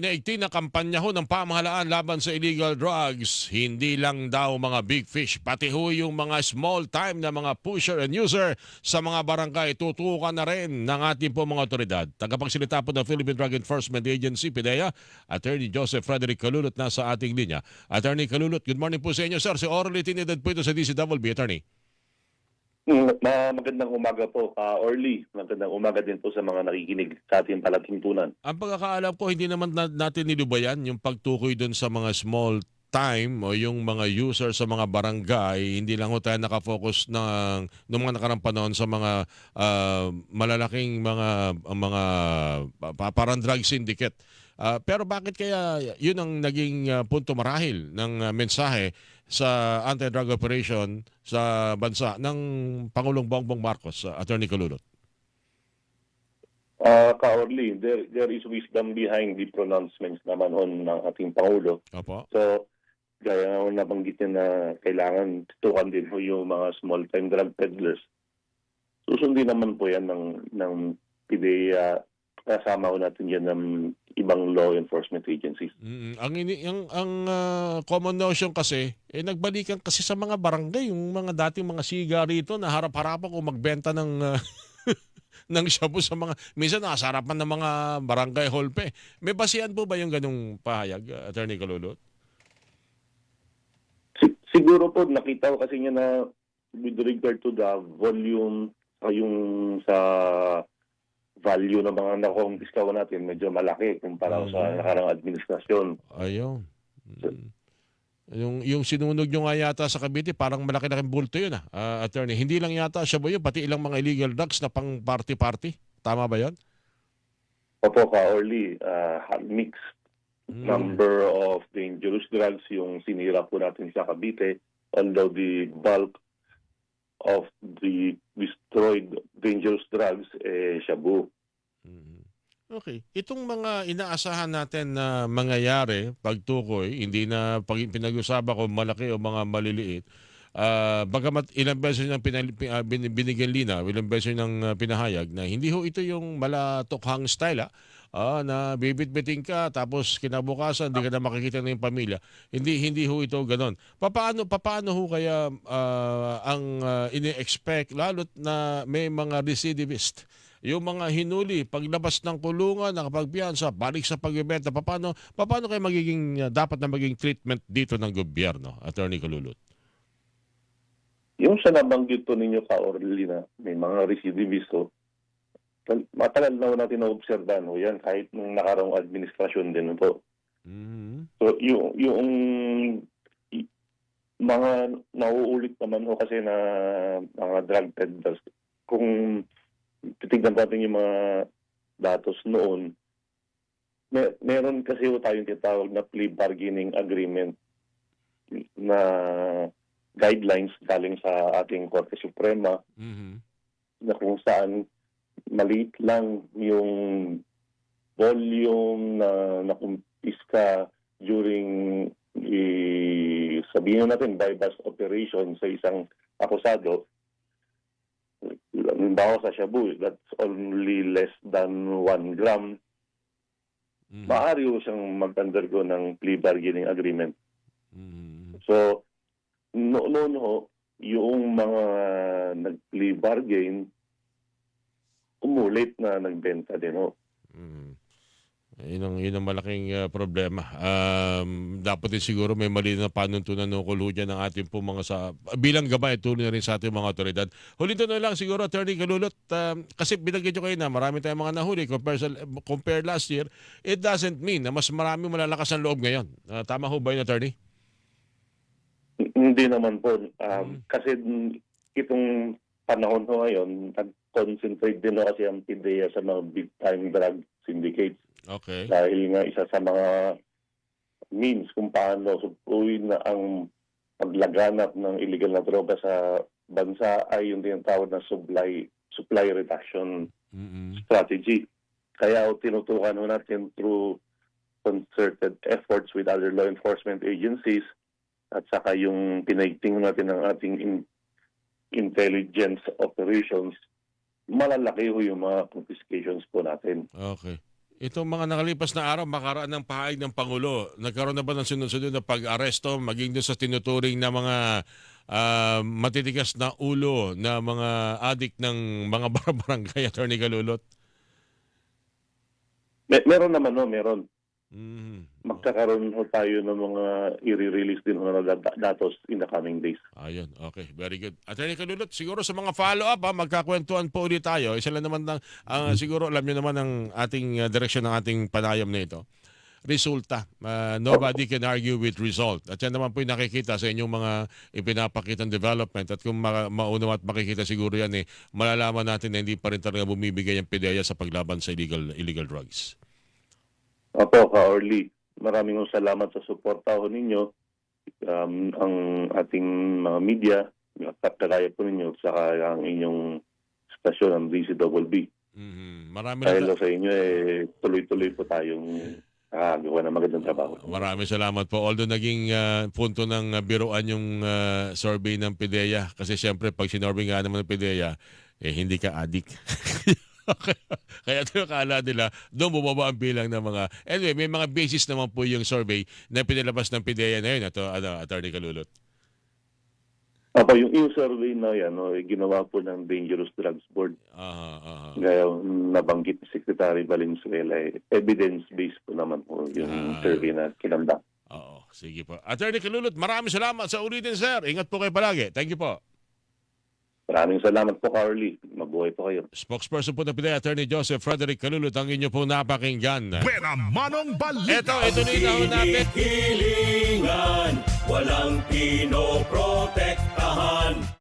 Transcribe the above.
Naigting na kampanya ho ng pamahalaan laban sa illegal drugs, hindi lang daw mga big fish, pati ho yung mga small time na mga pusher and user sa mga barangay, tutukan na rin ng ating po mga otoridad. Tagapagsalita po ng Philippine Drug Enforcement Agency, PDEA, Attorney Joseph Frederick Calulot na sa ating linya. Attorney Calulot, good morning po sa inyo, sir. Si Orly Tinidad po ito sa DCWB, Attorney. Magandang umaga po, Orly. Magandang umaga din po sa mga nakikinig sa ating palatuntunan. Ang pagkakaalam ko, hindi naman natin nilubayan yung pagtukoy doon sa mga small time o yung mga user sa mga barangay. Hindi lang ho tayo nakafocus ng mga nakarang panahon sa mga malalaking parang drug syndicate. Pero bakit kaya yun ang naging punto marahil ng mensahe sa anti-drug operation sa bansa ng Pangulong Bongbong Marcos, Attorney Calulot? Orly, there is wisdom behind the pronouncements naman on ng ating Pangulo. Opo. So, gaya nga nabanggit niya na kailangan tutukan din po yung mga small-time drug peddlers. Susundin naman po yan ng PDEA. Kasama ko natin yan ng ibang law enforcement agencies. Ang common notion kasi, nagbalikan kasi sa mga barangay, yung mga dating mga siga rito na harap-harapan kung magbenta ng ng shabu sa mga, minsan nasa harapan ng mga barangay hall pa eh. May basihan po ba yung ganung pahayag, Attorney Calulot? Siguro po nakita ko kasi niya na with regard to the volume, yung sa value ng mga nakukumpiskawa natin, medyo malaki kumpara sa nakarang administrasyon. Ayun. Yung sinunog nyo nga yata sa Cavite, parang malaki-laking bulto yun Attorney. Hindi lang yata siya ba yun, pati ilang mga illegal drugs na pang party-party. Tama ba yun? Opo, Orly, mixed number of dangerous drugs yung sinira po natin sa Cavite, although the bulk of the destroyed dangerous drugs, shabu. Okay. Itong mga inaasahan natin na mangyayari, pagtukoy, hindi na pinag-usapan kung malaki o mga maliliit, bagamat ilang beses nang binigyan linaw, ilang beses nang pinahayag na hindi ho ito yung malatokhang style na bibitbiting ka tapos kinabukasan hindi ka na makikita ng pamilya. Hindi ho ito ganoon. Paano ho kaya ang ini-expect lalo't na may mga recidivist, yung mga hinuli paglabas ng kulungan, nakapagpiyansa, balik sa pagbebenta, paano kayo magiging dapat na maging treatment dito ng gobyerno, Attorney Calulot? Yung sa nabanggit po ninyo, Orly, na may mga recidivist, matagal na natin na-obserban yan kahit nung nakarang administrasyon din po. So yung mga nauulit naman kasi na mga drug peddlers, kung titignan natin yung mga datos noon, meron kasi tayong tinatawag na plea bargaining agreement na guidelines galing sa ating Korte Suprema na kung saan maliit lang yung volume na nakumpiska during sabihin natin bypass operation sa isang akusado. Halimbawa sa shabu, that's only less than 1 gram. Maaari ho siyang mag-undergo ng plea bargaining agreement. So, noon ho, yung mga nag-plea bargain, umulit na nagbenta din ho. Yun ang malaking problema. Dapat din siguro may mali na panuntunan ng kuludyan ng ating po bilang gabay, tuloy na rin sa ating mga otoridad. Huling tanong lang siguro, Attorney Calulot, kasi binanggit nyo kayo na marami tayong mga nahuli compare last year, it doesn't mean na mas marami malalakas ang loob ngayon. Tama ho ba yun, Attorney? Hindi naman po. Kasi itong panahon ho ngayon, nag-concentrate din ho kasi ang PDEA sa mga big-time drug syndicates. Okay. Dahil nga isa sa mga means kung paano supuin na ang paglaganap ng illegal na droga sa bansa ay yung tinatawag na supply reduction strategy. Kaya tinutukan natin through concerted efforts with other law enforcement agencies at saka yung pinaigting natin ng ating intelligence operations, malalaki ho yung mga confiscations po natin. Okay. Itong mga nakalipas na araw, makaraan ng pahaig ng Pangulo. Nagkaroon na ba ng sunod-sunod na pag-aresto maging doon sa tinuturing na mga matitigas na ulo na mga adik ng mga barangay, Attorney Kalulot? Meron naman, no? Meron. Mhm. Magkakaroon ho tayo ng mga i-release din ho na datos in the coming days. Ayun, okay. Very good. Attorney Kalulot, siguro sa mga follow-up, magkakwentuhan po ulit tayo. Isa lang naman ng, siguro alam nyo naman ang ating direksyon ng ating panayam na ito. Resulta. Nobody can argue with result. At yan naman po yung nakikita sa inyong mga ipinapakitang development. At kung maunawa at makikita siguro yan, malalaman natin na hindi pa rin talaga bumibigay ang PDEA sa paglaban sa illegal drugs. Opo, Ka-Orly. Maraming salamat sa suporta ho ninyo. Ang ating mga media, kagaya po ninyo, saka ang inyong stasyon, ang DCWB. Marami Dahil sa inyo, tuloy-tuloy po tayong gawa ng magandang trabaho. Maraming salamat po. Although naging punto ng biruan yung survey ng PDEA. Kasi siyempre, pag sinorvey nga naman ng PDEA, hindi ka adik. Kaya ito yung akala nila, doon bumaba ang bilang ng mga... Anyway, may mga basis naman po yung survey na pinilabas ng PDEA na yun. Ito, Attorney Kalulot. Opo, yung survey na yan, ginawa po ng Dangerous Drugs Board. Gaya nabanggit ni Secretary Valenzuela, evidence-based po naman po yung survey na kinanda. Oo, sige po. Attorney Kalulot, maraming salamat sa ulitin, sir. Ingat po kayo palagi. Thank you po. Maraming salamat po, Carly. Mabuhay po kayo. Spokesperson po ng PDEA, Attorney Joseph Frederick Kalulot, ang inyo pong napakinggan. Pera Manong Balita. Ito na yung natin. Hilingan, walang pinoprotektahan.